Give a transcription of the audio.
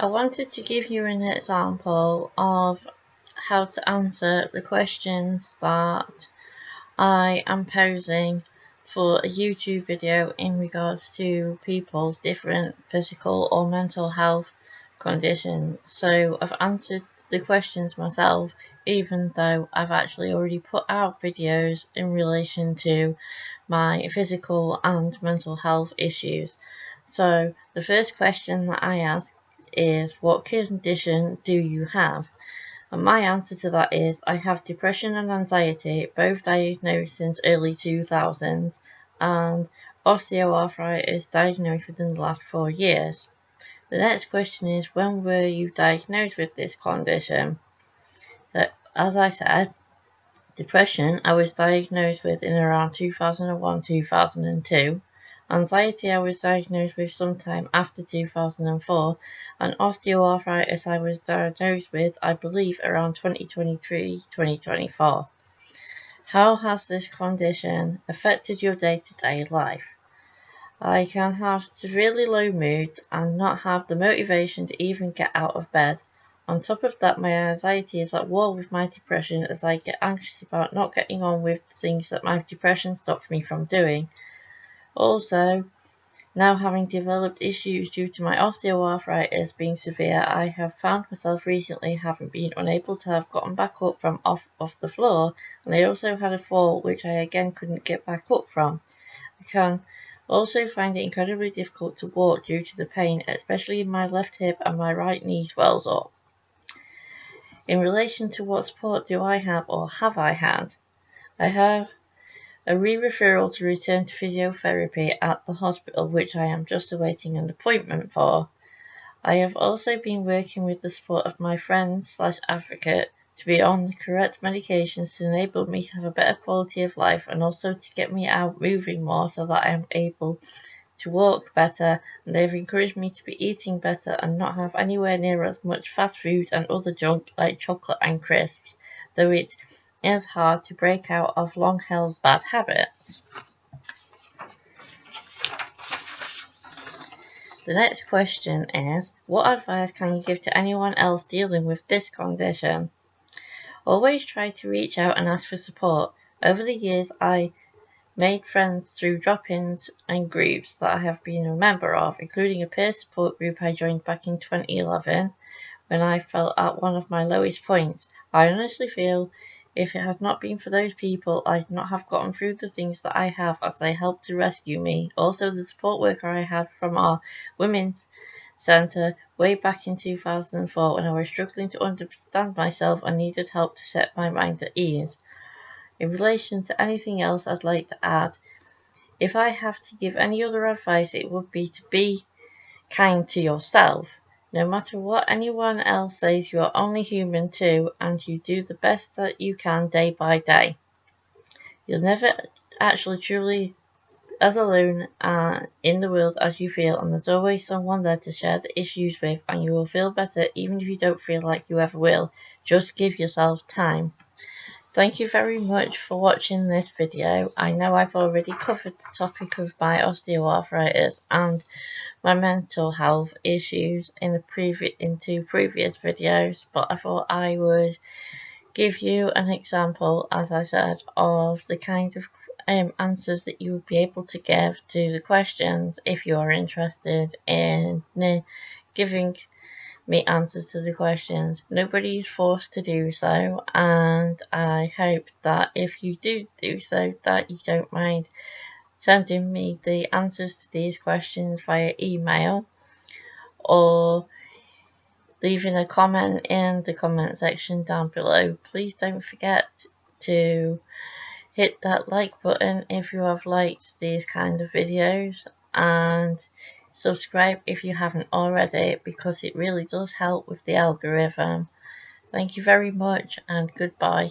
I wanted to give you an example of how to answer the questions that I am posing for a YouTube video in regards to people's different physical or mental health conditions. So I've answered the questions myself, even though I've actually already put out videos in relation to my physical and mental health issues. So the first question that I ask is, what condition do you have? And my answer to that is, I have depression and anxiety, both diagnosed since early 2000s, and osteoarthritis diagnosed within the last 4 years. The next question is, when were you diagnosed with this condition? So, as I said, depression I was diagnosed with in around 2001-2002. Anxiety I was diagnosed with sometime after 2004, and osteoarthritis I was diagnosed with, I believe, around 2023-2024. How has this condition affected your day-to-day life? I can have severely low moods and not have the motivation to even get out of bed. On top of that, my anxiety is at war with my depression, as I get anxious about not getting on with the things that my depression stops me from doing. Also, now having developed issues due to my osteoarthritis being severe, I have found myself recently having been unable to have gotten back up from off the floor, and I also had a fall which I again couldn't get back up from. I can also find it incredibly difficult to walk due to the pain, especially in my left hip, and my right knee swells up. In relation to what support do I have or have I had? I have a re-referral to return to physiotherapy at the hospital, which I am just awaiting an appointment for. I have also been working with the support of my friend/advocate to be on the correct medications to enable me to have a better quality of life, and also to get me out moving more so that I am able to walk better, and they've encouraged me to be eating better and not have anywhere near as much fast food and other junk like chocolate and crisps, though it is hard to break out of long-held bad habits. The next question is, what advice can you give to anyone else dealing with this condition? Always try to reach out and ask for support. Over the years, I made friends through drop-ins and groups that I have been a member of, including a peer support group I joined back in 2011 when I felt at one of my lowest points. I honestly feel if it had not been for those people, I'd not have gotten through the things that I have, as they helped to rescue me. Also, the support worker I had from our women's centre way back in 2004 when I was struggling to understand myself and needed help to set my mind at ease. In relation to anything else I'd like to add, if I have to give any other advice, it would be to be kind to yourself. No matter what anyone else says, you are only human too, and you do the best that you can day by day. You'll never actually truly as alone in the world as you feel, and there's always someone there to share the issues with, and you will feel better even if you don't feel like you ever will. Just give yourself time. Thank you very much for watching this video. I know I've already covered the topic of my osteoarthritis and my mental health issues in two previous videos, but I thought I would give you an example, as I said, of the kind of answers that you would be able to give to the questions if you are interested in giving me answers to the questions. Nobody is forced to do so, and I hope that if you do so, that you don't mind sending me the answers to these questions via email or leaving a comment in the comment section down below. Please don't forget to hit that like button if you have liked these kind of videos, and subscribe if you haven't already, because it really does help with the algorithm. Thank you very much, and goodbye.